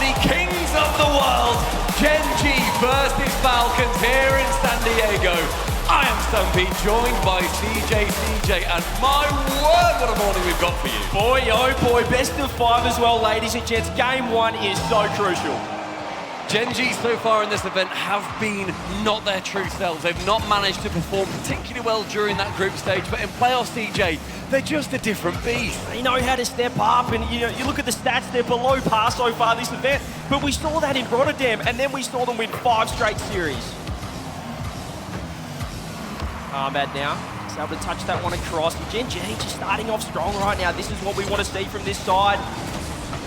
the kings of the world, Gen.G versus Falcons here in San Diego. I am Stumpy, joined by CJ, and my word, what a morning we've got for you. Boy, oh boy, best of 5 as well, ladies and gents. Game 1 is so crucial. Gen.G so far in this event have been not their true selves. They've not managed to perform particularly well during that group stage, but in playoffs, CJ, they're just a different beast. They know how to step up, and you look at the stats, they're below par so far this event, but we saw that in Rotterdam, and then we saw them win 5 straight series. Armbad now, he's able to touch that one across, and Gen.G just starting off strong right now. This is what we want to see from this side.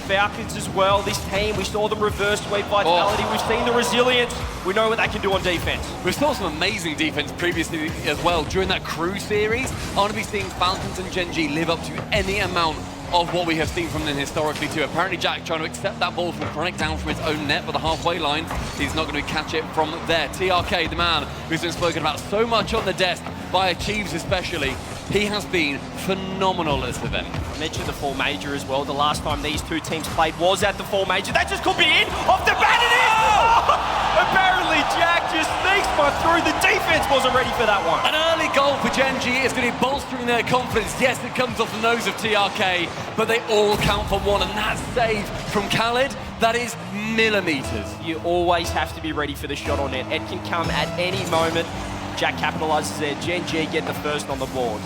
Falcons as well, this team, we saw them reverse sweep vitality, We've seen the resilience, we know what they can do on defense. We saw some amazing defense previously as well during that crew series. I want to be seeing Falcons and Gen.G live up to any amount of what we have seen from them historically too. Apparently Jack trying to accept that ball from Chronic down from his own net, but the halfway line, he's not going to catch it from there. TRK, the man who's been spoken about so much on the desk by Chiefs especially, he has been phenomenal at this event. I mentioned the Fall Major as well. The last time these two teams played was at the Fall Major. That just could be in off the bat. It is! Oh! Apparently Jack just sneaks one through. The defense wasn't ready for that one. An early goal for Gen.G is going to be bolstering their confidence. Yes, it comes off the nose of TRK, but they all count for one, and that save from Khaled, that is millimeters. You always have to be ready for the shot on net. It can come at any moment. Jack capitalizes there. Gen.G get the first on the board.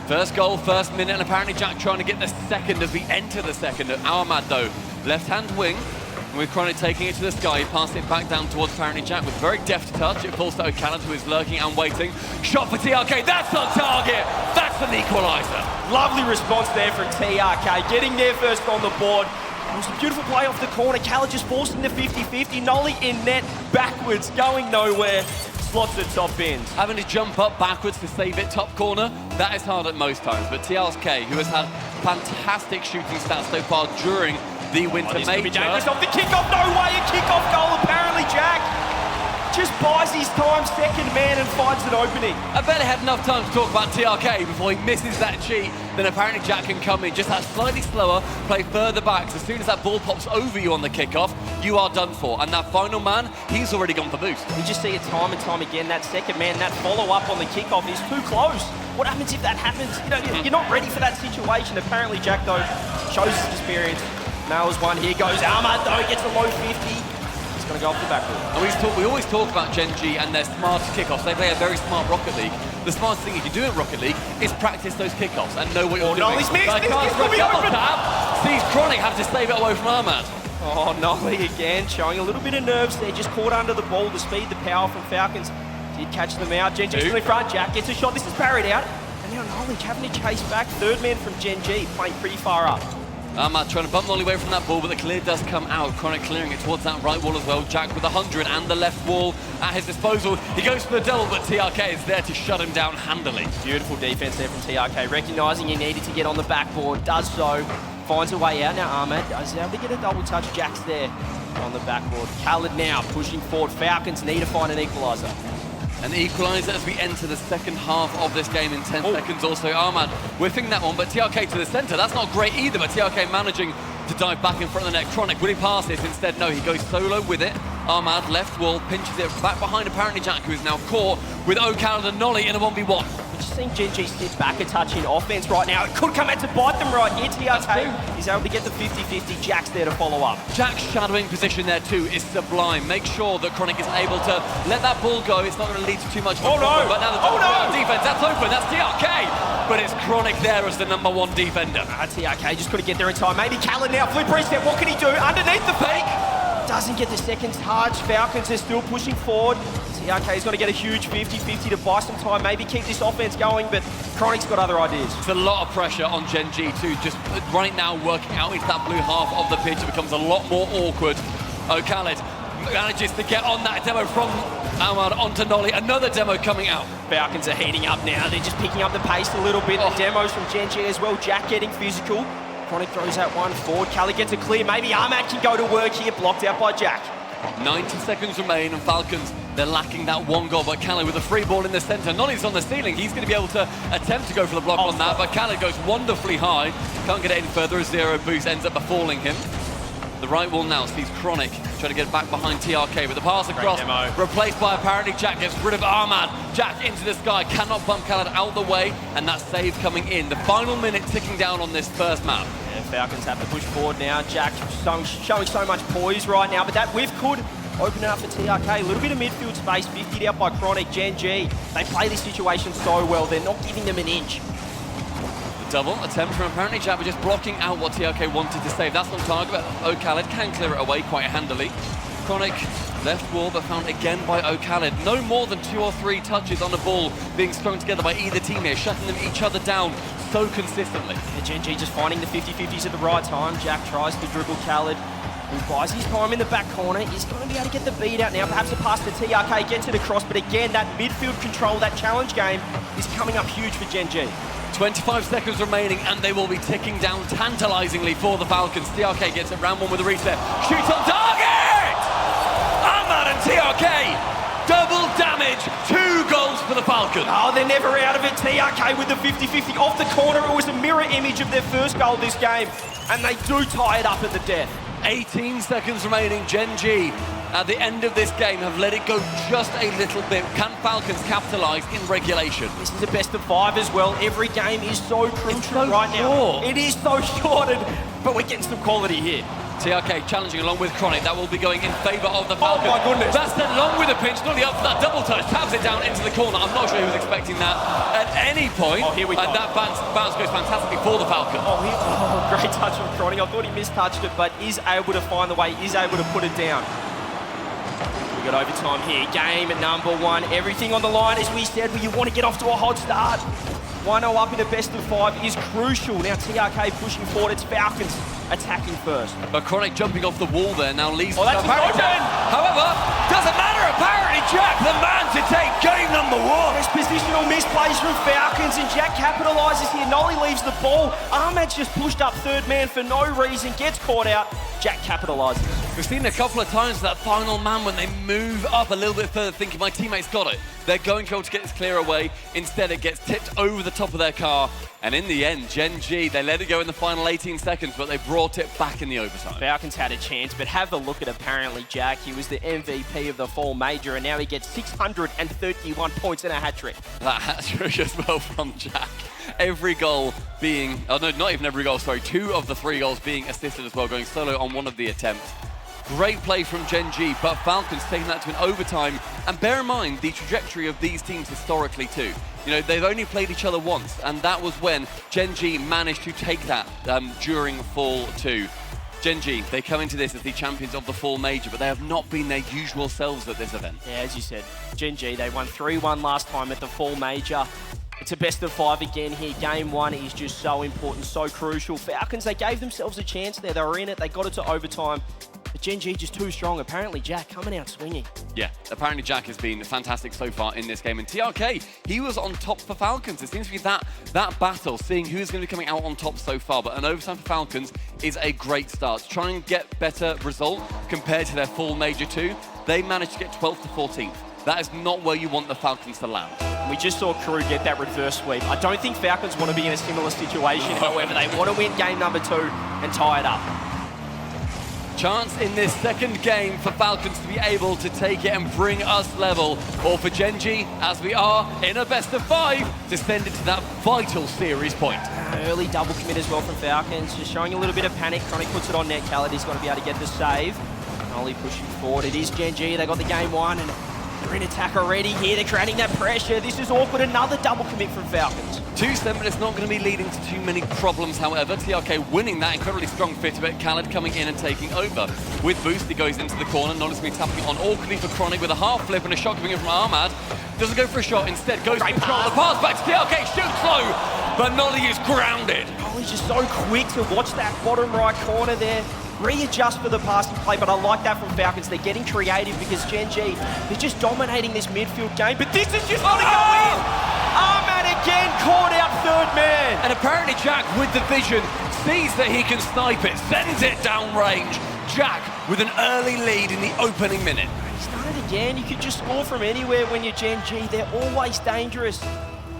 First goal, first minute, and apparently Jack trying to get the second as we enter the second. Armad though, left-hand wing, with Chronic taking it to the sky, pass it back down towards apparently Jack with very deft touch. It falls to O'Callaghan, who is lurking and waiting. Shot for TRK, that's on target! That's an equaliser. Lovely response there from TRK, getting there first on the board. It was a beautiful play off the corner. Khaled just forcing the 50-50. Nolly in net, backwards, going nowhere. Slots at top bins. Having to jump up backwards to save it top corner, that is hard at most times. But TRK, who has had fantastic shooting stats so far during the Winter Major. Could be dangerous off the kickoff. No way, a kickoff goal apparently. Jack just buys his time, second man, and finds an opening. I barely had enough time to talk about TRK before he misses that cheat. Then apparently Jack can come in just that slightly slower, play further back. So as soon as that ball pops over you on the kickoff, you are done for. And that final man, he's already gone for boost. We just see it time and time again. That second man, that follow-up on the kickoff is too close. What happens if that happens? You're not ready for that situation. Apparently Jack, though, shows his experience. Nails one. Here goes Ahmad, though, gets a low 50. Going to go off the backboard. And we always talk about Gen.G and their smart kickoffs. They play a very smart Rocket League. The smartest thing you can do in Rocket League is practice those kickoffs and know what you're doing. Nolly's missed! But sees Chronic have to save it away from Ahmad. Oh, Nolly again, showing a little bit of nerves there. Just caught under the ball. The speed, the power from Falcons did catch them out. Gen.G's in the front. Jack gets a shot. This is parried out. And now Nolly having to chase back. Third man from Gen.G, playing pretty far up. Ahmad trying to bump Nolly away from that ball, but the clear does come out. Chronic clearing it towards that right wall as well. Jack with 100 and the left wall at his disposal. He goes for the double, but TRK is there to shut him down handily. Beautiful defense there from TRK, recognising he needed to get on the backboard. Does so, finds a way out. Now Ahmad is able to get a double touch. Jack's there on the backboard. Khaled now pushing forward. Falcons need to find an equaliser. An equaliser as we enter the second half of this game in 10 seconds or so. Ahmad whiffing that one, but TRK to the centre. That's not great either, but TRK managing to dive back in front of the net. Chronic, will he pass this? Instead, no, he goes solo with it. Ahmad, left wall, pinches it back behind apparently Jack, who is now caught with O'Callaghan and Nolly in a 1v1. We're just seeing Gen.G sit back a touch in offense right now. It could come out to bite them right here. TRK is able to get the 50-50. Jack's there to follow up. Jack's shadowing position there too is sublime. Make sure that Chronic is able to let that ball go. It's not going to lead to too much of a problem. But now the defense, that's open, that's TRK. But it's Chronic there as the #1 defender. TRK just couldn't get there in time. Maybe Khaled now, flip reset, what can he do? Underneath the fake. Doesn't get the second touch. Falcons are still pushing forward. TRK's got to get a huge 50-50 to buy some time, maybe keep this offense going, but Chronic's got other ideas. It's a lot of pressure on Gen.G too. Just right now working out into that blue half of the pitch, it becomes a lot more awkward. O'Callaghan manages to get on that demo from Ahmad onto Nolly. Another demo coming out. Falcons are heating up now. They're just picking up the pace a little bit. The demos from Gen.G as well. Jack getting physical. Chronic throws that one forward. Khaled gets it clear. Maybe Ahmad can go to work here. Blocked out by Jack. 90 seconds remain and Falcons, they're lacking that one goal, but Khaled with a free ball in the centre. Nolly's on the ceiling. He's going to be able to attempt to go for the block on that, but Khaled goes wonderfully high. Can't get it any further. A zero boost ends up befalling him. The right wall now sees Chronic trying to get back behind TRK, but the pass across, replaced by apparently Jack, gets rid of Ahmad. Jack into the sky, cannot bump Khaled out the way, and that save coming in. The final minute ticking down on this first map. Yeah, Falcons have to push forward now. Jack showing so much poise right now, but that whiff could open it up for TRK. A little bit of midfield space, 50'd out by Chronic, Gen.G. They play this situation so well, they're not giving them an inch. Double attempt from apparently Jack, but just blocking out what TRK wanted to save. That's on target, but O'Khaled can clear it away quite handily. Chronic left wall, but found again by O'Khaled. No more than 2 or 3 touches on the ball being strung together by either team here, shutting them each other down so consistently. And Gen.G just finding the 50-50s at the right time. Jack tries to dribble Khaled, who buys his time in the back corner. He's going to be able to get the beat out now. Perhaps a pass to TRK, gets it across, but again, that midfield control, that challenge game is coming up huge for Gen.G. 25 seconds remaining, and they will be ticking down tantalizingly for the Falcons. TRK gets it, round one with a reset. Shoots on target! Ahmad and TRK, double damage, 2 goals for the Falcons. Oh, they're never out of it. TRK with the 50-50 off the corner. It was a mirror image of their first goal this game, and they do tie it up at the death. 18 seconds remaining. Gen.G at the end of this game have let it go just a little bit. Can Falcons capitalise in regulation? This is a best of 5 as well. Every game is so crucial right now. It is so short, but we're getting some quality here. TRK challenging along with Chronic. That will be going in favour of the Falcons. Oh my goodness. That's along with a pinch, nearly up for that double touch. Taps it down into the corner. I'm not sure he was expecting that at any point. Oh, here we go. And that bounce goes fantastically for the Falcons. Great touch from Chronic. I thought he mistouched it, but is able to find the way, is able to put it down. We got overtime here. Game number 1. Everything on the line, as we said, you want to get off to a hot start. 1-0 up in the best of 5 is crucial. Now TRK pushing forward. It's Falcons attacking first. But Chronic jumping off the wall there now leads to that's apparently Jack. However, doesn't matter. Apparently Jack, the man to take game number 1. There's positional misplays from Falcons, and Jack capitalises here. Nolly leaves the ball. Ahmad's just pushed up third man for no reason, gets caught out. Jack capitalises. We've seen a couple of times that final man when they move up a little bit further thinking my teammate's got it. They're going to be able to get this clear away. Instead, it gets tipped over the top of their car. And in the end, Gen.G, they let it go in the final 18 seconds, but they brought it back in the overtime. Falcons had a chance, but have a look at apparently Jack. He was the MVP of the fall major, and now he gets 631 points in a hat-trick. That hat-trick as well from Jack. Every goal being, oh no, not even every goal, sorry, 2 of the 3 goals being assisted as well, going solo on one of the attempts. Great play from Gen.G, but Falcons taking that to an overtime. And bear in mind the trajectory of these teams historically too. You know, they've only played each other once, and that was when Gen.G managed to take that during Fall 2. Gen.G, they come into this as the champions of the Fall Major, but they have not been their usual selves at this event. Yeah, as you said, Gen.G, they won 3-1 last time at the Fall Major. It's a best of 5 again here. Game 1 is just so important, so crucial. Falcons, they gave themselves a chance there. They were in it, they got it to overtime. But Gen.G just too strong. Apparently Jack coming out swinging. Yeah, apparently Jack has been fantastic so far in this game. And TRK, he was on top for Falcons. It seems to be that battle, seeing who's going to be coming out on top so far. But an overtime for Falcons is a great start. To try and get better result compared to their full Major 2, they managed to get 12th to 14th. That is not where you want the Falcons to land. We just saw Crew get that reverse sweep. I don't think Falcons want to be in a similar situation. However, they want to win game number 2 and tie it up. Chance in this second game for Falcons to be able to take it and bring us level, or for Gen.G, as we are in a best of 5, to send it to that vital series point. Early double commit as well from Falcons, just showing a little bit of panic. Chronic puts it on net. Khaled is going to be able to get the save. Nolly pushing forward. It is Gen.G. They got the game 1, and they're in attack already here. They're creating that pressure. This is awkward. Another double commit from Falcons. 2-7, but it's not going to be leading to too many problems, however. TRK winning that incredibly strong fit, but Khaled coming in and taking over. With boost, he goes into the corner. Nolly's going to be tapping it on awkwardly for Chronic with a half flip and a shot coming in from Ahmad. Doesn't go for a shot, instead goes for control. The pass back to TRK, shoots low, but Nolly is grounded. Oh, he's just so quick to watch that bottom right corner there. Readjust for the passing play, but I like that from Falcons. They're getting creative because Gen.G, they're just dominating this midfield game, but this is just going to go in! Ahmad again caught out third man. And apparently Jack, with the vision, sees that he can snipe it, sends it down range. Jack with an early lead in the opening minute. He's done it again. You could just score from anywhere when you're Gen.G. They're always dangerous.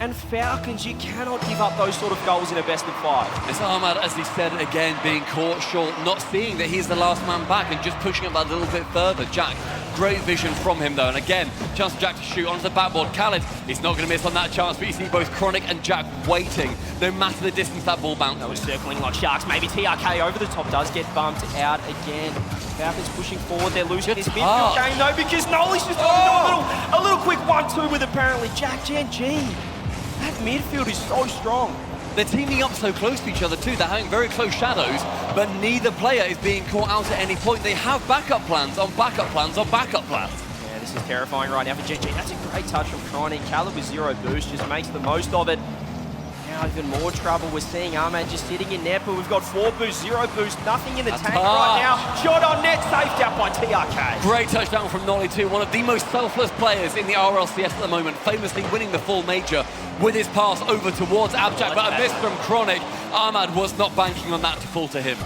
And Falcons, you cannot give up those sort of goals in a best of 5. It's Ahmad, as he said again, being caught short, not seeing that he's the last man back and just pushing up that little bit further. Jack, great vision from him though, and again, chance for Jack to shoot onto the backboard. Khaled, he's not going to miss on that chance, but you see both Chronic and Jack waiting, no matter the distance that ball bounced. That was circling like sharks. Maybe TRK over the top does get bumped out again. Falcons pushing forward, they're losing this midfield game though, because Nolly's just got a little quick 1-2 with apparently Jack Gen.G. That midfield is so strong. They're teaming up so close to each other too. They're having very close shadows, but neither player is being caught out at any point. They have backup plans on backup plans on backup plans. Yeah, this is terrifying right now for Gen.G. That's a great touch from Chronic. Khaled with 0 boost just makes the most of it. Now even more trouble. We're seeing Ahmad just sitting in net, but we've got 4 boosts, 0 boost, nothing in the tank right now. Shot on net, saved out by TRK. Great touchdown from Nolly too, one of the most selfless players in the RLCS at the moment, famously winning the full major with his pass over towards Abjak, but a miss from Chronic. Ahmad was not banking on that to fall to him.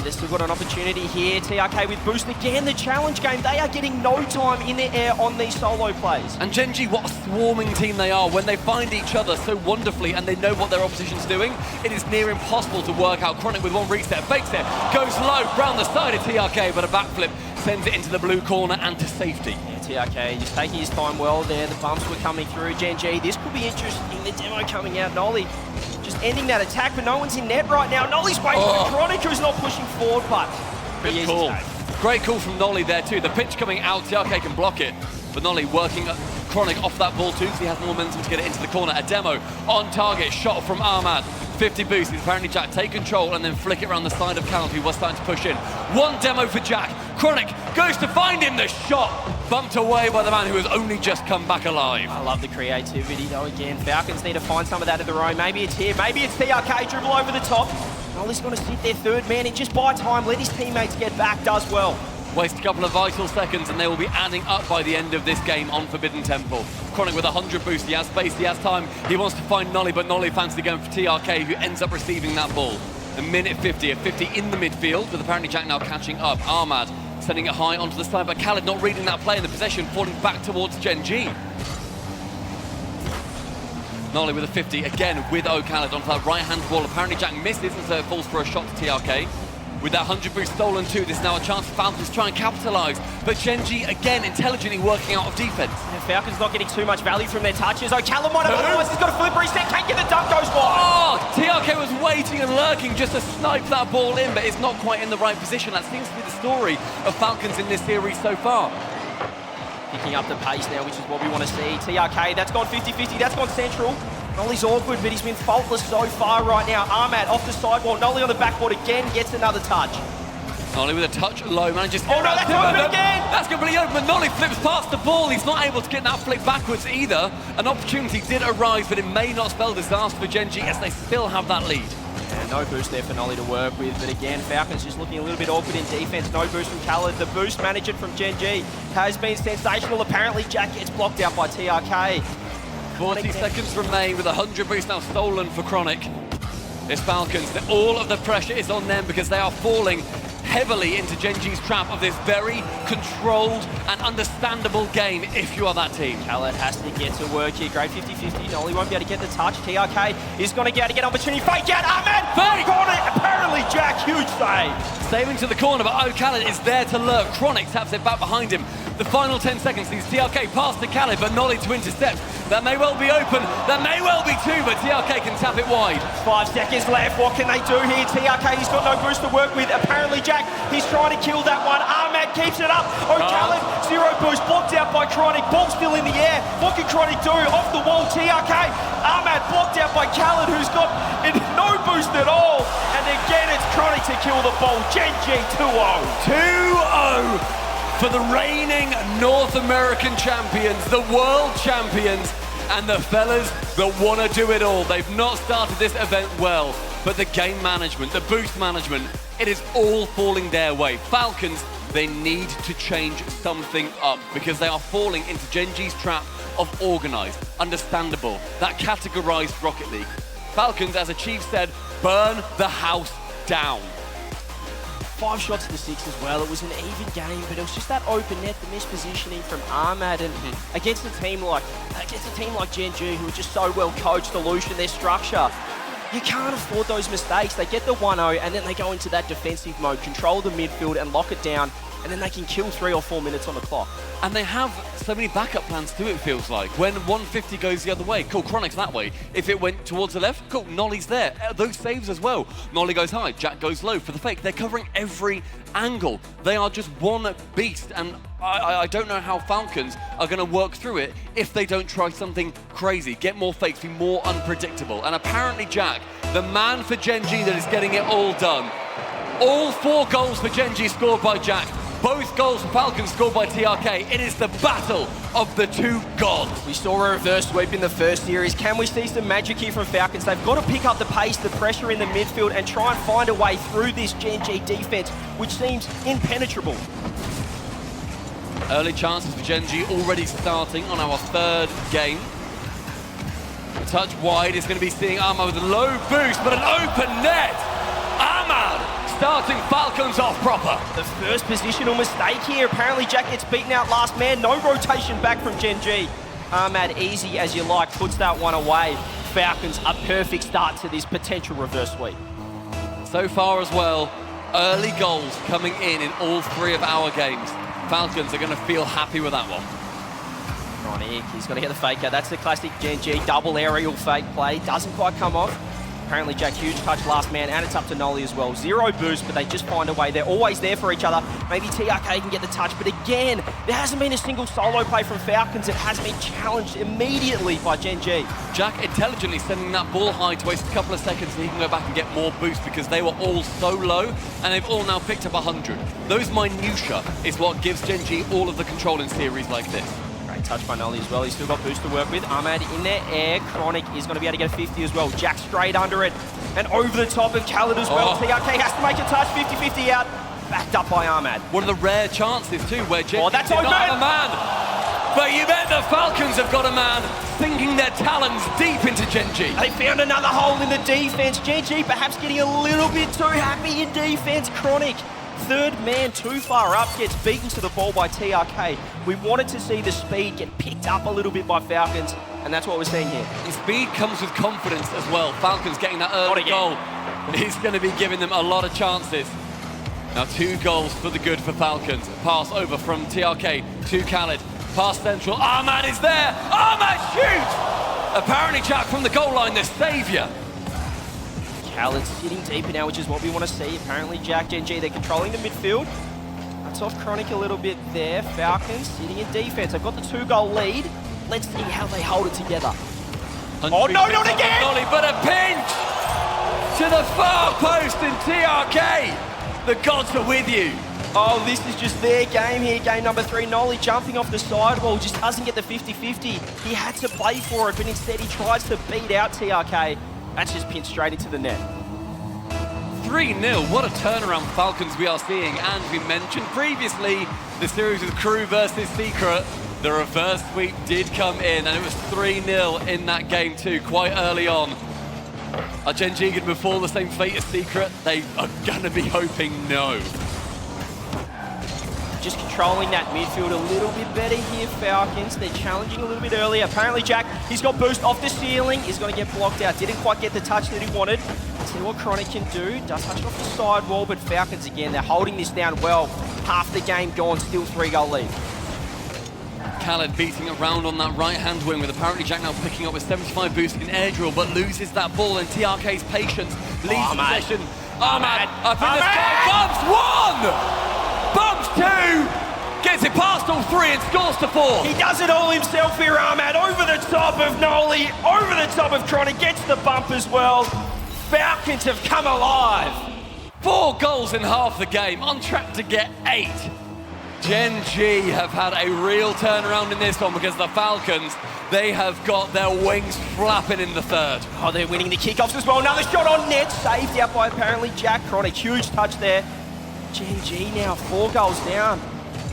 They've still got an opportunity here. TRK with boost again. The challenge game, they are getting no time in the air on these solo plays. And Gen.G, what a swarming team they are. When they find each other so wonderfully and they know what their opposition's doing, it is near impossible to work out. Chronic with one reset, fakes it, goes low, round the side of TRK, but a backflip sends it into the blue corner and to safety. Yeah, TRK just taking his time well there. The bumps were coming through. Gen.G, this could be interesting. The demo coming out. Nolly just ending that attack, but no one's in net right now. Nolly's waiting for Chronic, who's not pushing forward, but good call. Great call from Nolly there too. The pitch coming out, TRK can block it, but Nolly working Chronic off that ball too, so he has more momentum to get it into the corner. A demo on target, shot from Ahmad. 50 boost, apparently Jack take control and then flick it around the side of Khaled, who was starting to push in. One demo for Jack. Chronic goes to find him, the shot bumped away by the man who has only just come back alive. I love the creativity though again. Falcons need to find some of that of their own. Maybe it's here, maybe it's TRK, dribble over the top. Nolly's going to sit there third man and just buy time, let his teammates get back, does well. Waste a couple of vital seconds and they will be adding up by the end of this game on Forbidden Temple. Chronic with 100 boost, he has space, he has time, he wants to find Nolly, but Nolly fancy going for TRK, who ends up receiving that ball. A minute 50, a 50 in the midfield, with apparently Jack now catching up. Ahmad sending it high onto the side, but Khaled not reading that play in the possession, falling back towards Gen.G. Nolly with a 50, again with Khaled onto that right-hand wall. Apparently Jack misses, and so it falls for a shot to TRK. With that 100 boost stolen too, there's now a chance for Falcons to try and capitalise. But Gen.G, again, intelligently working out of defence. Yeah, Falcons not getting too much value from their touches. Callum might have otherwise, he's got a flip reset, can't get the dunk, goes wide. Oh, TRK was waiting and lurking just to snipe that ball in, but it's not quite in the right position. That seems to be the story of Falcons in this series so far. Picking up the pace now, which is what we want to see. TRK, that's gone 50-50, that's gone central. Nolly's awkward, but he's been faultless so far right now. Ahmad off the sidewall, Nolly on the backboard again, gets another touch. Nolly with a touch low, manages to no, that's open again! That's completely open, but Nolly flips past the ball. He's not able to get that flick backwards either. An opportunity did arise, but it may not spell disaster for Gen.G as they still have that lead. Yeah, no boost there for Nolly to work with, but again, Falcons just looking a little bit awkward in defense. No boost from Khaled. The boost managed from Gen.G has been sensational. Apparently, Jack gets blocked out by TRK. 40 seconds remain with 100 boost now stolen for Chronic. It's Falcons. All of the pressure is on them because they are falling heavily into Gen.G's trap of this very controlled and understandable game if you are that team. Khaled has to get to work here. Great 50-50. Nolly won't be able to get the touch. TRK is going to get opportunity. Fake out. Ahmad! Fake! Got it! Apparently, Jack, huge save. Saving to the corner, but Khaled is there to lurk. Chronic taps it back behind him. The final 10 seconds sees TRK pass to Khaled, but Nolly to intercept. That may well be open. That may well be two, but TRK can tap it wide. 5 seconds left. What can they do here? TRK, he's got no boost to work with. Apparently, Jack, he's trying to kill that one. Ahmad keeps it up. Khaled, 0 boost, blocked out by Chronic. Ball still in the air. What can Chronic do? Off the wall, TRK. Ahmad blocked out by Khaled, who's got no boost at all. And again, it's Chronic to kill the ball. Gen.G 2-0. 2-0 for the reigning North American champions, the world champions, and the fellas that want to do it all. They've not started this event well, but the game management, the boost management, it is all falling their way. Falcons, they need to change something up because they are falling into Gen.G's trap of organised, understandable, that categorised Rocket League. Falcons, as a chief said, burn the house down. 5 shots to 6 as well. It was an even game, but it was just that open net, the mispositioning from Ahmad, and against a team like Gen.G, who are just so well coached, the Lucian, their structure. You can't afford those mistakes. They get the 1-0 and then they go into that defensive mode, control the midfield and lock it down, and then they can kill 3 or 4 minutes on the clock. And they have so many backup plans too, it feels like. When 150 goes the other way, cool, Chronic's that way. If it went towards the left, cool, Nolly's there. Those saves as well. Nolly goes high, Jack goes low for the fake. They're covering every angle. They are just one beast, and I don't know how Falcons are going to work through it if they don't try something crazy, get more fakes, be more unpredictable. And apparently Jack, the man for Gen.G that is getting it all done. All 4 goals for Gen.G scored by Jack. Both goals for Falcons scored by TRK. It is the battle of the 2 gods. We saw a reverse sweep in the first series. Can we see some magic here from Falcons? They've got to pick up the pace, the pressure in the midfield, and try and find a way through this Gen.G defense, which seems impenetrable. Early chances for Gen.G already starting on our 3rd game. A touch wide is going to be seeing Ahmad with a low boost, but an open net. Ahmad starting Falcons off proper. The first positional mistake here. Apparently Jack gets beaten out last man. No rotation back from Gen.G. Ahmad, easy as you like, puts that one away. Falcons, a perfect start to this potential reverse sweep. So far as well, early goals coming in all 3 of our games. Falcons are going to feel happy with that one. Chronic, he's going to get the fake out. That's the classic Gen.G double aerial fake play. Doesn't quite come off. Apparently Jack, huge touch last man, and it's up to Nolly as well. 0 boost, but they just find a way. They're always there for each other. Maybe TRK can get the touch, but again, there hasn't been a single solo play from Falcons. It has been challenged immediately by Gen.G. Jack intelligently sending that ball high to waste a couple of seconds so he can go back and get more boost, because they were all so low, and they've all now picked up 100. Those minutiae is what gives Gen.G all of the control in series like this. Great touch by Nolly as well. He's still got boost to work with. Ahmad in the air. Chronic is going to be able to get a 50 as well. Jack straight under it. And over the top of Khaled as well. TRK has to make a touch. 50-50 out. Backed up by Ahmad. One of the rare chances too where Gen.G that's did open. not have a man. But you bet the Falcons have got a man sinking their talons deep into Gen.G. They found another hole in the defense. Gen.G perhaps getting a little bit too happy in defense. Chronic, 3rd man too far up, gets beaten to the ball by TRK. We wanted to see the speed get picked up a little bit by Falcons, and that's what we're seeing here. The speed comes with confidence as well. Falcons getting that early goal. He's going to be giving them a lot of chances. Now 2 goals for the good for Falcons. Pass over from TRK to Khaled. Pass central. Ahmad is there. Ahmad shoots! Apparently Jack from the goal line, the saviour. Khaled sitting deeper now, which is what we want to see. Apparently Jack, Gen.G, they're controlling the midfield. That's off Chronic a little bit there. Falcons sitting in defense. They've got the 2-goal lead. Let's see how they hold it together. Oh no, not again! Nolly, but a pinch to the far post in TRK. The gods are with you. Oh, this is just their game here. Game number 3. Nolly jumping off the sidewall, just doesn't get the 50-50. He had to play for it, but instead he tries to beat out TRK. That's just pinned straight into the net. 3-0, what a turnaround Falcons we are seeing. And we mentioned previously the series with Crew versus Secret. The reverse sweep did come in, and it was 3-0 in that game too, quite early on. Are Gen.G going to befall the same fate as Secret? They are going to be hoping no. Just controlling that midfield a little bit better here, Falcons. They're challenging a little bit earlier. Apparently Jack, he's got boost off the ceiling. He's going to get blocked out. Didn't quite get the touch that he wanted. See what Chronic can do. Does touch off the sidewall, but Falcons again, they're holding this down well. Half the game gone, still 3-goal lead. Khaled beating around on that right-hand wing with apparently Jack now picking up a 75 boost in air drill, but loses that ball, and TRK's patience leads possession. Ahmad up in the sky, bumps 1! Bumps 2! Gets it past all 3 and scores to 4. He does it all himself here, Ahmad. Over the top of Nolly, over the top of Chronic, gets the bump as well. Falcons have come alive. 4 goals in half the game, on track to get 8. Gen.G have had a real turnaround in this one because the Falcons, they have got their wings flapping in the 3rd. Oh, they're winning the kickoffs as well. Another shot on net, saved out by apparently Jack. Chronic, huge touch there. Gen.G now 4 goals down.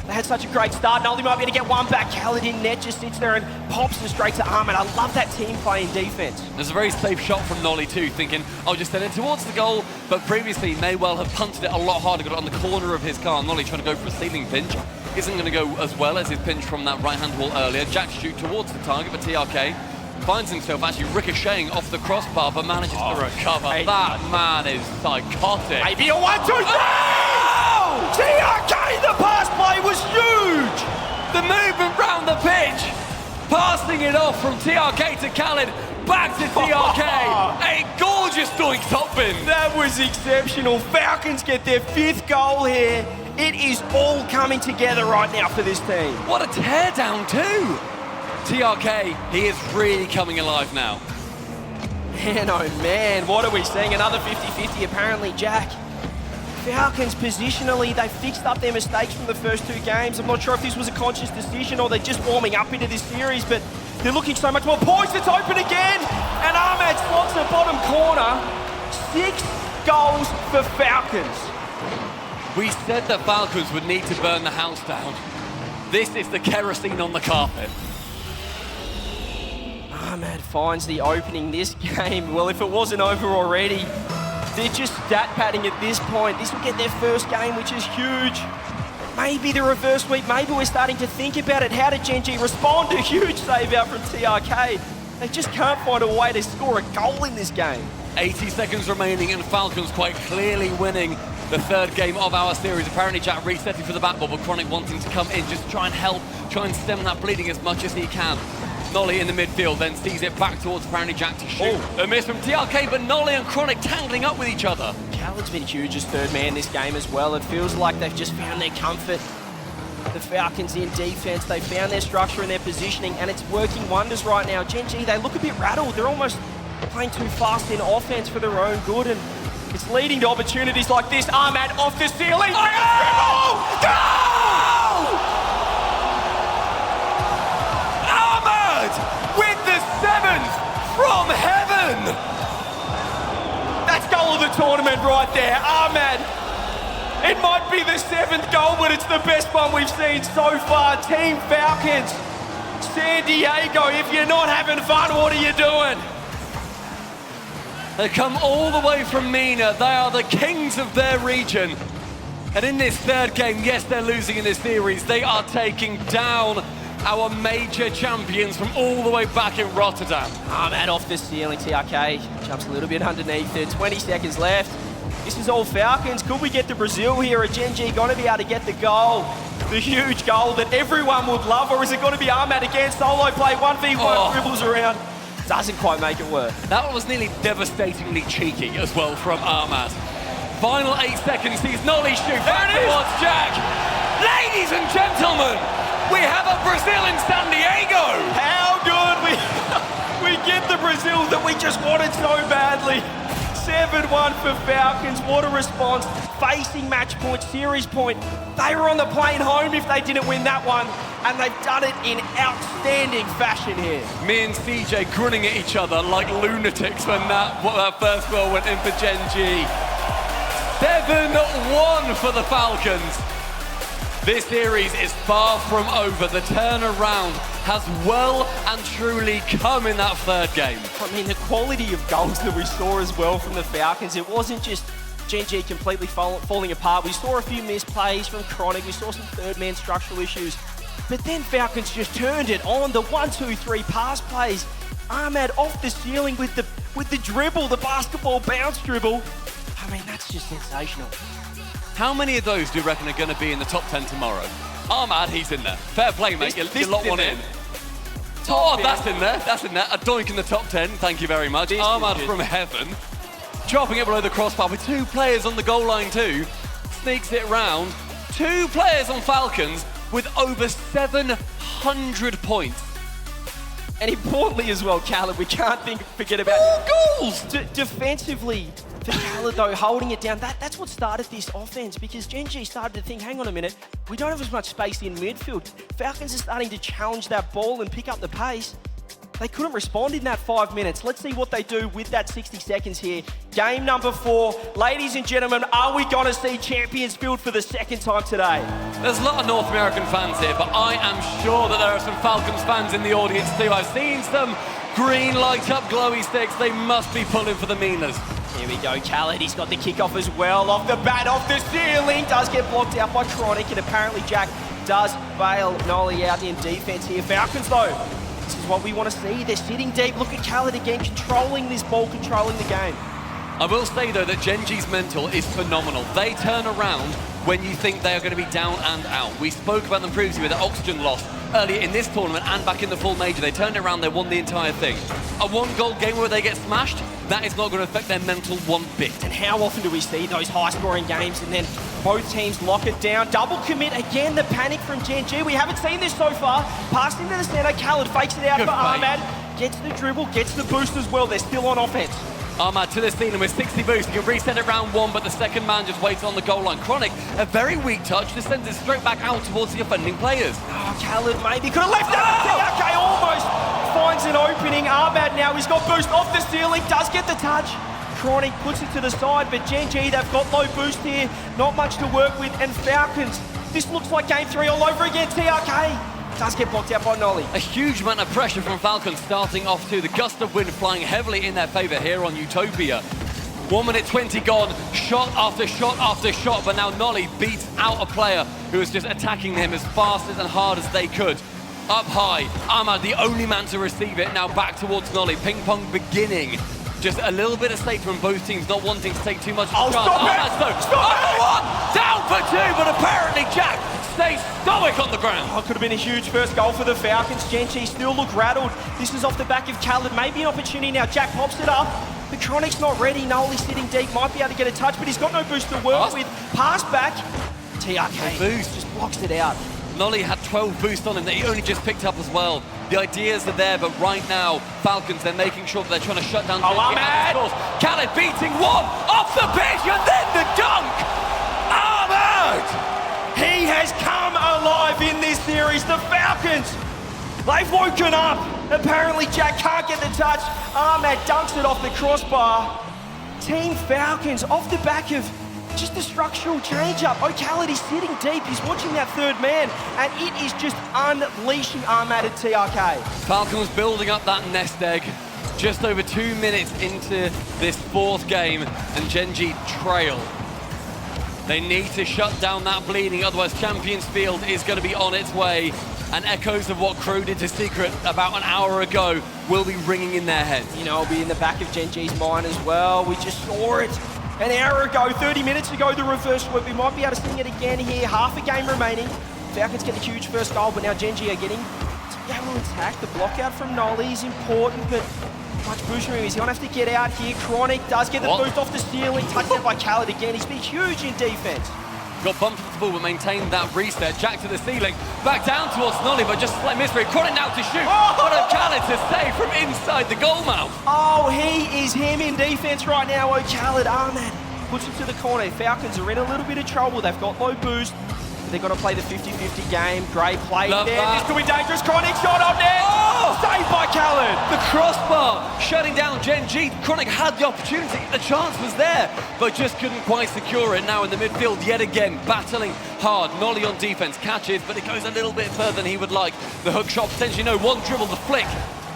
They had such a great start. Nolly might be able to get one back. Khaled in net just sits there and pops it straight to Ahmed. I love that team play in defense. There's a very safe shot from Nolly too, thinking, I'll just send it towards the goal. But previously, may well have punted it a lot harder, got it on the corner of his car. Nolly trying to go for a ceiling pinch. Isn't going to go as well as his pinch from that right-hand wall earlier. Jack shoot towards the target, but TRK finds himself actually ricocheting off the crossbar, but manages to recover. That man is psychotic. Maybe a 1, 2, 3! Oh! TRK, the pass play was huge! The movement round the pitch, passing it off from TRK to Khaled, back to TRK. A gorgeous doink top bin. That was exceptional. Falcons get their 5th goal here. It is all coming together right now for this team. What a teardown too. TRK, he is really coming alive now. Man, oh man, what are we seeing? Another 50-50 apparently, Jack. Falcons positionally, they fixed up their mistakes from the first 2 games. I'm not sure if this was a conscious decision or they're just warming up into this series, but they're looking so much more poised. It's open again, and Ahmed slots the bottom corner. 6 goals for Falcons. We said the Falcons would need to burn the house down. This is the kerosene on the carpet. Ahmed finds the opening this game. Well, if it wasn't over already, they're just stat padding at this point. This will get their first game, which is huge. Maybe the reverse sweep, maybe we're starting to think about it. How did Gen.G respond? A huge save out from TRK. They just can't find a way to score a goal in this game. 80 seconds remaining and Falcons quite clearly winning the 3rd game of our series. Apparently Jack resetting for the back ball, but Chronic wanting to come in, just try and help, try and stem that bleeding as much as he can. Nolly in the midfield, then sees it back towards apparently Jack to shoot. A miss from TRK, but Nolly and Chronic tangling up with each other. Khaled's been huge as 3rd man this game as well. It feels like they've just found their comfort. The Falcons in defense, they found their structure and their positioning, and it's working wonders right now. Gen.G, they look a bit rattled. They're almost playing too fast in offense for their own good, and it's leading to opportunities like this. Ahmed off the ceiling. Oh, no! Goal! With the 7th from heaven! That's goal of the tournament right there, Ahmed. It might be the 7th goal, but it's the best one we've seen so far. Team Falcons, San Diego, if you're not having fun, what are you doing? They come all the way from MENA. They are the kings of their region. And in this 3rd game, yes, they're losing in this series. They are taking down our major champions from all the way back in Rotterdam. Ahmed off the ceiling, TRK jumps a little bit underneath it. 20 seconds left. This is all Falcons. Could we get to Brazil here? Are Gen.G going to be able to get the goal? The huge goal that everyone would love, or is it going to be Ahmed again? Solo play, 1v1, dribbles around. Doesn't quite make it work. That one was nearly devastatingly cheeky as well from Ahmed. Final 8 seconds, sees Nolly shoot back towards Jack. Ladies and gentlemen, we have a Brazil in San Diego. How good we get the Brazil that we just wanted so badly. 7-1 for Falcons. What a response. Facing match point, series point. They were on the plane home if they didn't win that one, and they've done it in outstanding fashion here. Me and CJ grinning at each other like lunatics when that first goal went in for Gen.G. 7-1 for the Falcons. This series is far from over. The turnaround has well and truly come in that 3rd game. I mean, the quality of goals that we saw as well from the Falcons, it wasn't just Gen.G completely falling apart. We saw a few missed plays from Chronic. We saw some 3rd man structural issues. But then Falcons just turned it on. The 1-2-3 pass plays. Ahmed off the ceiling with the dribble, the basketball bounce dribble. I mean, that's just sensational. How many of those do you reckon are going to be in the top 10 tomorrow? Ahmed, he's in there. Fair play, mate. You lock one in. Oh, that's in there. That's in there. A doink in the top 10. Thank you very much. Ahmed from heaven. Dropping it below the crossbar with 2 players on the goal line too. Sneaks it round. 2 players on Falcons with over 700 points. And importantly as well, Khaled, we can't forget about 4 goals! Defensively, for Khaled though, holding it down, that's what started this offense, because Gen.G started to think, hang on a minute, we don't have as much space in midfield. Falcons are starting to challenge that ball and pick up the pace. They couldn't respond in that 5 minutes. Let's see what they do with that 60 seconds here. Game number 4. Ladies and gentlemen, are we going to see Champions Field for the second time today? There's a lot of North American fans here, but I am sure that there are some Falcons fans in the audience too. I've seen some green light up glowy sticks. They must be pulling for the Meaners. Here we go, Khaled, he's got the kickoff as well. Off the bat, off the ceiling. Does get blocked out by Chronic, and apparently Jack does bail Nolly out in defense here. Falcons though, this is what we want to see. They're sitting deep. Look at Khaled again, controlling this ball, controlling the game. I will say though that Gen.G's mental is phenomenal. They turn around when you think they are going to be down and out. We spoke about them previously with the Oxygen loss earlier in this tournament and back in the full major. They turned it around, they won the entire thing. A one-goal game where they get smashed, that is not going to affect their mental one bit. And how often do we see those high-scoring games and then both teams lock it down? Double commit again, the panic from Gen.G. We haven't seen this so far. Passing to the center, Khaled fakes it out Good for fight. Ahmad. Gets the dribble, gets the boost as well. They're still on offense. Ahmad to the ceiling with 60 boost. He can reset it round 1, but the second man just waits on the goal line. Chronic, a very weak touch, just sends it straight back out towards the offending players. Oh, Khaled maybe could have left that. Okay, almost finds an opening. Ahmad now, he's got boost off the ceiling, does get the touch. Chronic puts it to the side, but Gen.G, they've got low boost here. Not much to work with, and Falcons, this looks like game 3 all over again. TRK does get blocked out by Nolly. A huge amount of pressure from Falcons starting off too. The gust of wind flying heavily in their favour here on Utopia. 1 minute 20 gone, shot after shot after shot, but now Nolly beats out a player who is just attacking him as fast and hard as they could. Up high, Ahmad, the only man to receive it, now back towards Nolly. Ping pong beginning. Just a little bit of state from both teams, not wanting to take too much of a chance. Stop it! Stop it! Down for 2, but apparently Jack stays stoic on the ground. Oh, could have been a huge first goal for the Falcons. Gen.G still look rattled. This is off the back of Khaled. Maybe an opportunity now. Jack pops it up. But Chronic's not ready. Nolly's sitting deep. Might be able to get a touch, but he's got no boost to work with. Pass back. TRK boost just blocks it out. Nolly had 12 boost on him that he only just picked up as well. The ideas are there, but right now, Falcons, they're making sure that they're trying to shut down. Ahmad! Khaled beating 1 off the pitch, and then the dunk! Ahmad! He has come alive in this series. The Falcons, they've woken up. Apparently Jack can't get the touch. Ahmad dunks it off the crossbar. Team Falcons off the back of just a structural change-up. O'Callaghan is sitting deep. He's watching that third man, and it is just unleashing Ahmad at TRK. Falcons building up that nest egg. Just over 2 minutes into this 4th game, and Gen.G trail. They need to shut down that bleeding, otherwise Champions Field is going to be on its way. And echoes of what Crew did to Secret about an hour ago will be ringing in their heads. You know, it'll be in the back of Gen.G's mind as well. We just saw it an hour ago, 30 minutes ago, the reverse sweep. We might be able to see it again here. Half a game remaining. Falcons get a huge first goal, but now Gen.G are getting able to attack. The block out from Nolly is important, but much boost from him. He's going to have to get out here. Chronic does get the boost off the ceiling. Touched out by Khaled again. He's been huge in defense. Got bumped into the ball, but maintained that reset. Jack to the ceiling, back down towards Nolly, but just slight misread. Chronic now to shoot. What a Khaled to save from inside the goal mouth. Oh, he is him in defense right now. O'Callaghan, Ahmad puts him to the corner. Falcons are in a little bit of trouble. They've got low boost. They're going to play the 50-50 game. Great play there. This could be dangerous. Chronic shot on net. Oh! Saved by Khaled. The crossbar shutting down Gen.G. Chronic had the opportunity. The chance was there, but just couldn't quite secure it. Now in the midfield yet again, battling hard. Nolly on defense catches, but it goes a little bit further than he would like. The hook shot potentially, no, one dribble, the flick.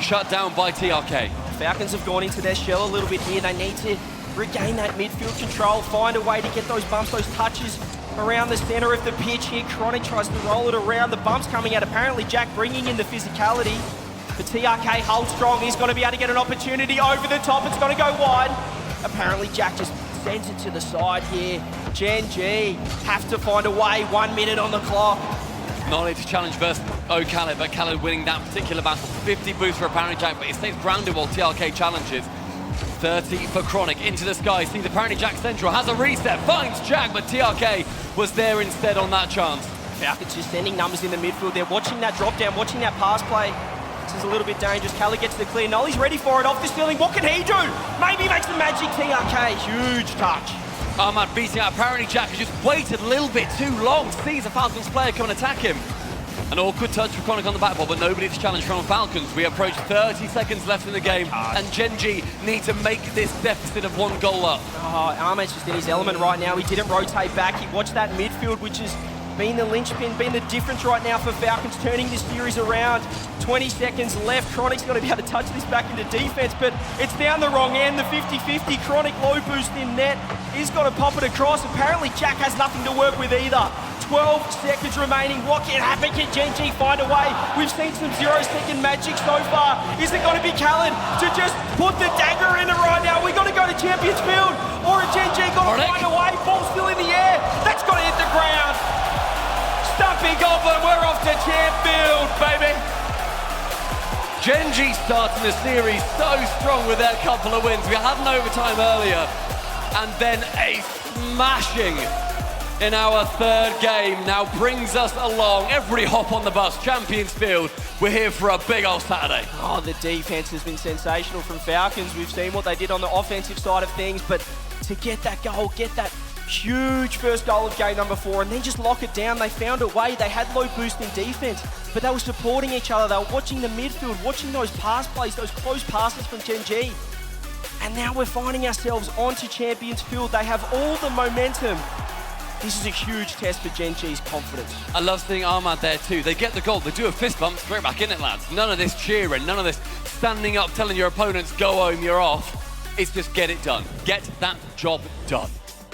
Shut down by TRK. Falcons have gone into their shell a little bit here. They need to regain that midfield control, find a way to get those bumps, those touches around the center of the pitch here. Chronic tries to roll it around. The bumps coming out. Apparently Jack bringing in the physicality. The TRK holds strong. He's going to be able to get an opportunity over the top. It's going to go wide. Apparently Jack just sends it to the side here. Gen.G have to find a way. 1 minute on the clock. Nolly to challenge versus O'Callaghan, but Khaled winning that particular battle. 50 boost for apparently Jack, but he stays grounded while TRK challenges. 30 for Chronic, into the sky. See, apparently Jack Central has a reset, finds Jack, but TRK was there instead on that chance. Falcons just sending numbers in the midfield. They're watching that drop down, watching that pass play. This is a little bit dangerous. Khaled gets the clear. Nolly's ready for it, off the ceiling. What can he do? Maybe he makes the magic. TRK, huge touch. Ahmad beating out. Apparently Jack has just waited a little bit too long. Sees a Falcons player come and attack him. An awkward touch for Chronic on the back ball, but nobody to challenge from Falcons. We approach 30 seconds left in the game, and Gen.G need to make this deficit of 1 goal up. Oh, Ahmed's just in his element right now. He didn't rotate back. He watched that midfield, which has been the linchpin, been the difference right now for Falcons, turning this series around. 20 seconds left. Chronic's got to be able to touch this back into defense, but it's down the wrong end. The 50-50. Chronic low boost in net. He's got to pop it across. Apparently, Jack has nothing to work with either. 12 seconds remaining. What can happen? Can Gen.G find a way? We've seen some 0-second magic so far. Is it going to be Khaled to just put the dagger in it right now? We've got to go to Champions Field, or a Gen.G got to find a way? Ball still in the air. That's got to hit the ground. Stumping Goblin, we're off to Champ Field, baby. Gen.G starting the series so strong with their couple of wins. We had an overtime earlier, and then a smashing in our third game now brings us along. Everybody hop on the bus, Champions Field. We're here for a big old Saturday. Oh, the defense has been sensational from Falcons. We've seen what they did on the offensive side of things, but to get that goal, get that huge first goal of game number 4, and then just lock it down. They found a way. They had low boost in defense, but they were supporting each other. They were watching the midfield, watching those pass plays, those close passes from Gen.G. And now we're finding ourselves onto Champions Field. They have all the momentum. This is a huge test for Gen.G's confidence. I love seeing Ahmad there too. They get the goal, they do a fist bump, straight back in it, lads. None of this cheering, none of this standing up telling your opponents, go home, you're off. It's just get it done. Get that job done.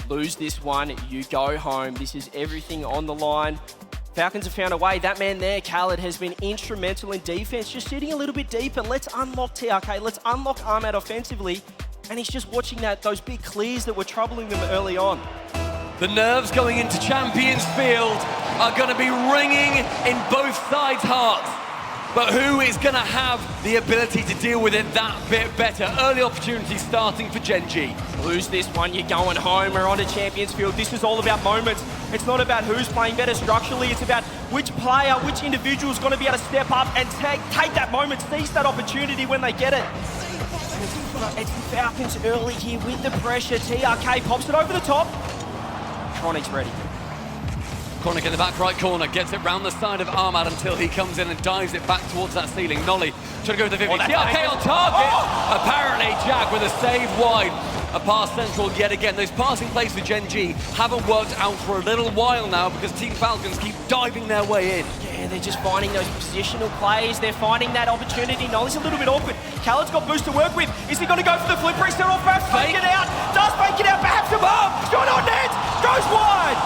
Lose this one, you go home. This is everything on the line. Falcons have found a way. That man there, Khaled, has been instrumental in defense, just sitting a little bit deeper. Let's unlock TRK, let's unlock Ahmad offensively. And he's just watching those big clears that were troubling them early on. The nerves going into Champions Field are going to be ringing in both sides' hearts. But who is going to have the ability to deal with it that bit better? Early opportunity starting for Gen.G. Lose this one, you're going home. We're on to Champions Field. This is all about moments. It's not about who's playing better structurally. It's about which player, which individual is going to be able to step up and take that moment, seize that opportunity when they get it. It's the Falcons early here with the pressure. TRK pops it over the top. Chronic's ready. Chronic in the back right corner, gets it round the side of Ahmad until he comes in and dives it back towards that ceiling. Nolly trying to go to the 50. TRK on target! Oh! Apparently Jack with a save wide. A pass central yet again. Those passing plays for Gen.G haven't worked out for a little while now because Team Falcons keep diving their way in. Yeah, they're just finding those positional plays. They're finding that opportunity. Nolly's a little bit awkward. Khaled's got boost to work with. Is he going to go for the flipper? He's still off, perhaps fake it out. Does fake it out, perhaps a bomb. Shot on net. Goes wide.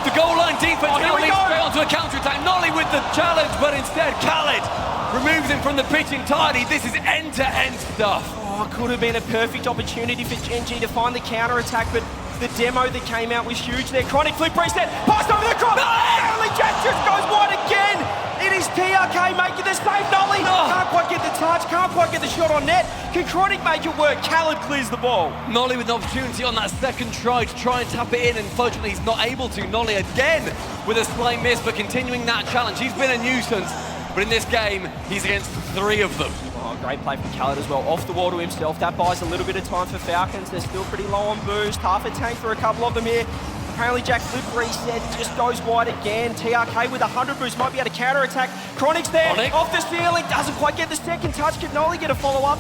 The goal line defense now leads straight onto a counter-attack. Nolly with the challenge, but instead Khaled removes him from the pitch entirely. This is end-to-end stuff. Oh, could have been a perfect opportunity for Gen.G to find the counter-attack, but the demo that came out was huge there. Chronic flip reset, passed over the cross. Only Jack just goes wide again. It is TRK making the save. Nolly can't quite get the touch, can't quite get the shot on net. Can Chronic make it work? Khaled clears the ball. Nolly with an opportunity on that second try to try and tap it in, and unfortunately he's not able to. Nolly again with a slight miss, but continuing that challenge. He's been a nuisance, but in this game, he's against 3 of them. Oh, great play from Khaled as well. Off the wall to himself. That buys a little bit of time for Falcons. They're still pretty low on boost. Half a tank for a couple of them here. Apparently Jack flip reset, just goes wide again. TRK with 100 boost might be able to counter-attack. Chronic's there, off the ceiling, doesn't quite get the second touch. Can Nolly get a follow-up?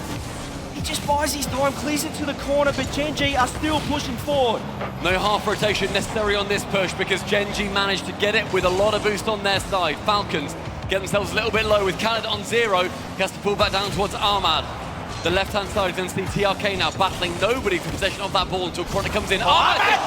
He just buys his time, clears it to the corner, but Gen.G are still pushing forward. No half rotation necessary on this push because Gen.G managed to get it with a lot of boost on their side. Falcons get themselves a little bit low with Khaled on 0. He has to pull back down towards Ahmad. The left-hand side is going to see TRK now battling nobody for possession of that ball until Chronic comes in. Ahmad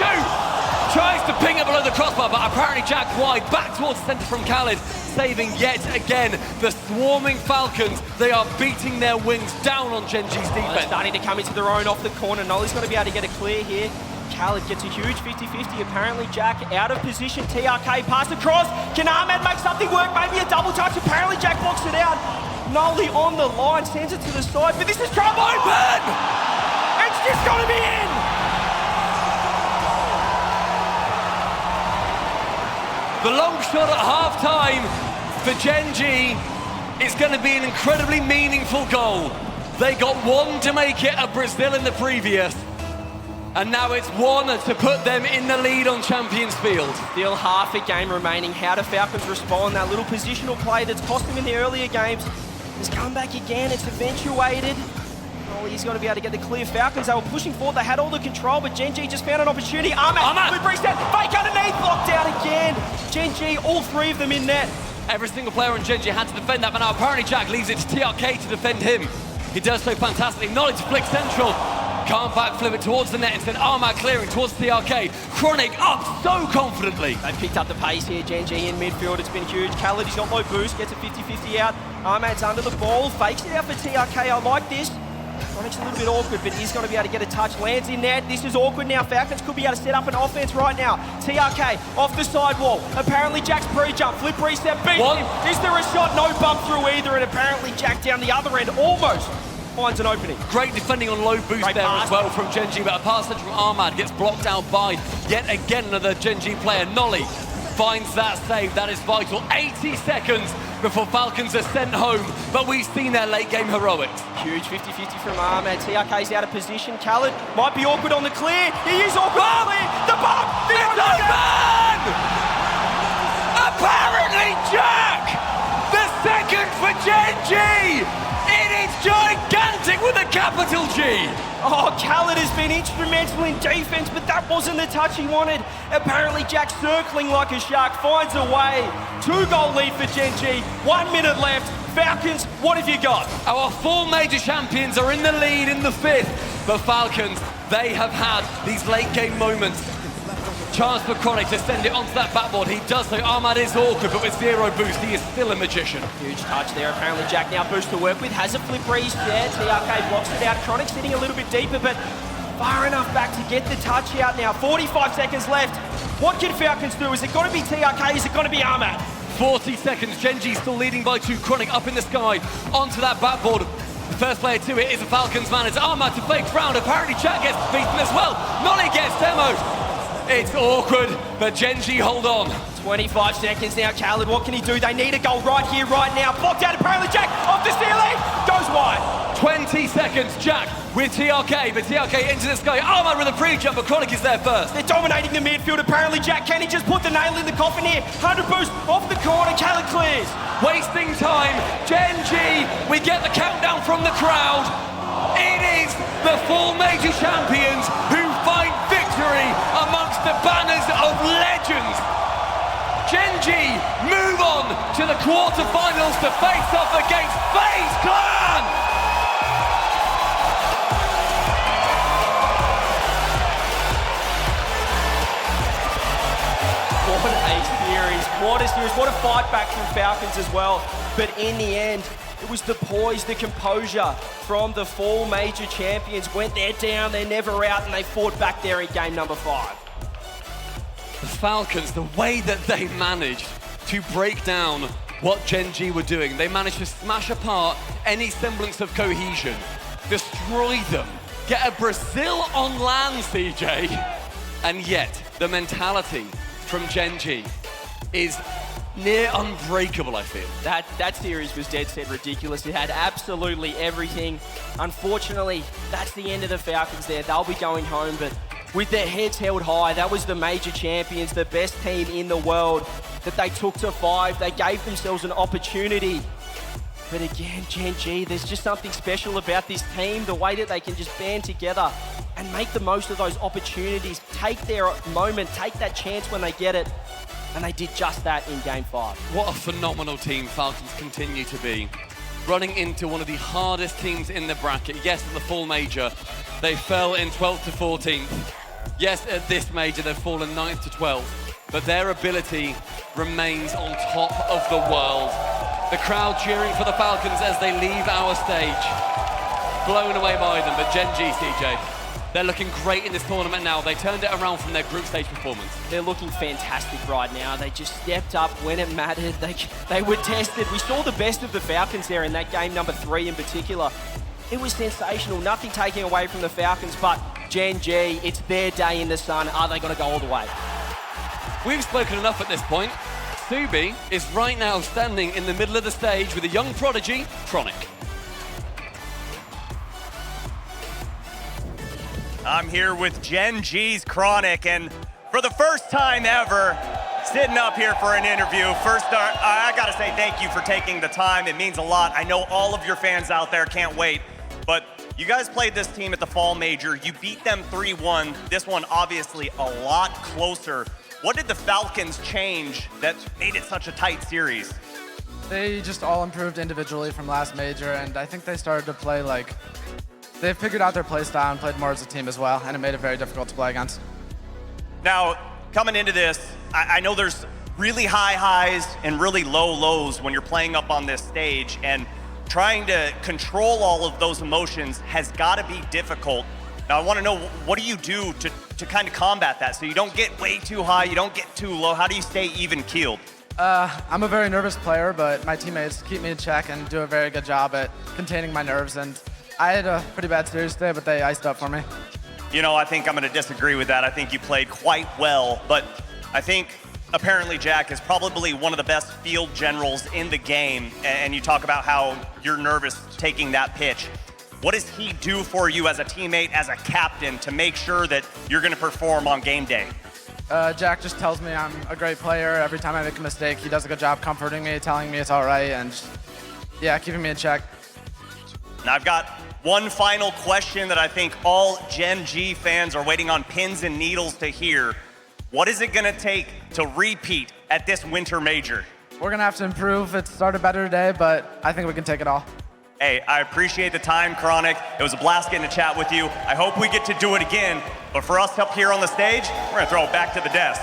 tries to ping it below the crossbar, but apparently Jack wide, back towards the centre from Khaled, saving yet again the swarming Falcons. They are beating their wings down on Gen.G's defense. Starting to come into their own off the corner. Nolly's got to be able to get it clear here. Khaled gets a huge 50-50. Apparently Jack out of position. TRK pass across. Can Ahmad make something work? Maybe a double touch. Apparently Jack blocks it out. Nolly on the line, sends it to the side, but this is trouble. Open! It's just got to be in. The long shot at half-time for Gen.G is going to be an incredibly meaningful goal. They got 1 to make it a Brazil in the previous. And now it's one to put them in the lead on Champions Field. Still half a game remaining. How do Falcons respond? That little positional play that's cost them in the earlier games has come back again. It's eventuated. Oh, he's got to be able to get the clear. Falcons, they were pushing forward. They had all the control, but Gen.G just found an opportunity. Ahmed! Flip reset. Fake underneath. Blocked out again. Gen.G, all three of them in net. Every single player on Gen.G had to defend that, but now apparently Jack leaves it to TRK to defend him. He does so fantastically. Knowledge flick central. Can't backflip it towards the net. Instead, Armad clearing towards TRK. Chronic up so confidently. They've picked up the pace here. Gen.G in midfield. It's been huge. Khaled, he's got low boost. Gets a 50-50 out. Armad's under the ball. Fakes it out for TRK. I like this. Chronic's a little bit awkward, but he's going to be able to get a touch. Lands in net. This is awkward now. Falcons could be able to set up an offense right now. TRK off the sidewall. Apparently Jack's pre-jump. Flip reset. Beat him. Is there a shot? No bump through either. And apparently Jack down the other end almost finds an opening. Great defending on low boost there as well from Gen.G, but a pass central from Armad gets blocked out by yet again another Gen.G player. Nolly finds that save. That is vital. 80 seconds before Falcons are sent home, but we've seen their late game heroics. Huge 50-50 from Armad. TRK's out of position. Khaled might be awkward on the clear. He is awkward on the clear. The bump! It's open! Apparently Jack! The second for Gen.G! It is gigantic with a capital G! Oh, Khaled has been instrumental in defense, but that wasn't the touch he wanted. Apparently, Jack circling like a shark finds a way. 2-goal lead for Gen.G. 1 minute left. Falcons, what have you got? Our four major champions are in the lead in the fifth. But Falcons, they have had these late game moments. Chance for Chronic to send it onto that backboard. He does so. Armad is awkward, but with zero boost, he is still a magician. Huge touch there. Apparently Jack now boost to work with. Has a flip reset. TRK blocks it out. Chronic sitting a little bit deeper, but far enough back to get the touch out now. 45 seconds left. What can Falcons do? Is it going to be TRK? Is it going to be Armad? 40 seconds. Gen.G still leading by 2. Chronic up in the sky onto that backboard. The first player to it is the Falcons man. It's Armad to fake round. Apparently Jack gets beaten as well. Nolly gets demoed. It's awkward, but Gen.G hold on. 25 seconds now, Khaled. What can he do? They need a goal right here, right now. Blocked out, apparently Jack off the ceiling. Goes wide. 20 seconds, Jack with TRK, but TRK into the sky. Armad with a pre-jump, but Chronic is there first. They're dominating the midfield, apparently Jack. Can he just put the nail in the coffin here? 100 boost off the corner, Khaled clears. Wasting time. Gen.G, we get the countdown from the crowd. It is the four major champions who find victory amongst the banners of legends. Gen.G move on to the quarterfinals to face off against FaZe Clan. What a series, what a fight back from Falcons as well. But in the end, it was the poise, the composure from the four major champions. Went there down, they're never out, and they fought back there in game number 5. The Falcons, the way that they managed to break down what Gen.G were doing, they managed to smash apart any semblance of cohesion, destroy them, get a Brazil on land, CJ, and yet the mentality from Gen.G is near unbreakable, I feel. That series was dead set ridiculous. It had absolutely everything. Unfortunately, that's the end of the Falcons there. They'll be going home, but with their heads held high, that was the major champions, the best team in the world that they took to 5. They gave themselves an opportunity. But again, Gen.G, there's just something special about this team, the way that they can just band together and make the most of those opportunities, take their moment, take that chance when they get it. And they did just that in Game 5. What a phenomenal team Falcons continue to be. Running into one of the hardest teams in the bracket. Yes, at the full major, they fell in 12th to 14th. Yes, at this major, they've fallen 9th to 12th. But their ability remains on top of the world. The crowd cheering for the Falcons as they leave our stage. Blown away by them, but Gen.G, CJ, they're looking great in this tournament now. They turned it around from their group stage performance. They're looking fantastic right now. They just stepped up when it mattered. They were tested. We saw the best of the Falcons there in that game number 3 in particular. It was sensational. Nothing taking away from the Falcons, but Gen.G, it's their day in the sun. Are they going to go all the way? We've spoken enough at this point. Subi is right now standing in the middle of the stage with a young prodigy, Chronic. I'm here with Gen.G's Chronic, and for the first time ever, sitting up here for an interview. First, I gotta say thank you for taking the time. It means a lot. I know all of your fans out there can't wait, but you guys played this team at the Fall Major. You beat them 3-1. This one obviously a lot closer. What did the Falcons change that made it such a tight series? They just all improved individually from last major, and I think they started to play like, they figured out their play style and played more as a team as well, and it made it very difficult to play against. Now, coming into this, I know there's really high highs and really low lows when you're playing up on this stage, and trying to control all of those emotions has got to be difficult. Now, I want to know, what do you do to kind of combat that so you don't get way too high, you don't get too low? How do you stay even-keeled? I'm a very nervous player, but my teammates keep me in check and do a very good job at containing my nerves, and I had a pretty bad series today, but they iced up for me. You know, I think I'm going to disagree with that. I think you played quite well, but I think apparently Jack is probably one of the best field generals in the game, and you talk about how you're nervous taking that pitch. What does he do for you as a teammate, as a captain, to make sure that you're going to perform on game day? Jack just tells me I'm a great player. Every time I make a mistake, he does a good job comforting me, telling me it's all right, and yeah, keeping me in check. Now, I've got one final question that I think all Gen.G fans are waiting on pins and needles to hear. What is it going to take to repeat at this winter major? We're going to have to improve. It started better today, but I think we can take it all. Hey, I appreciate the time, Chronic. It was a blast getting to chat with you. I hope we get to do it again. But for us up here on the stage, we're going to throw it back to the desk.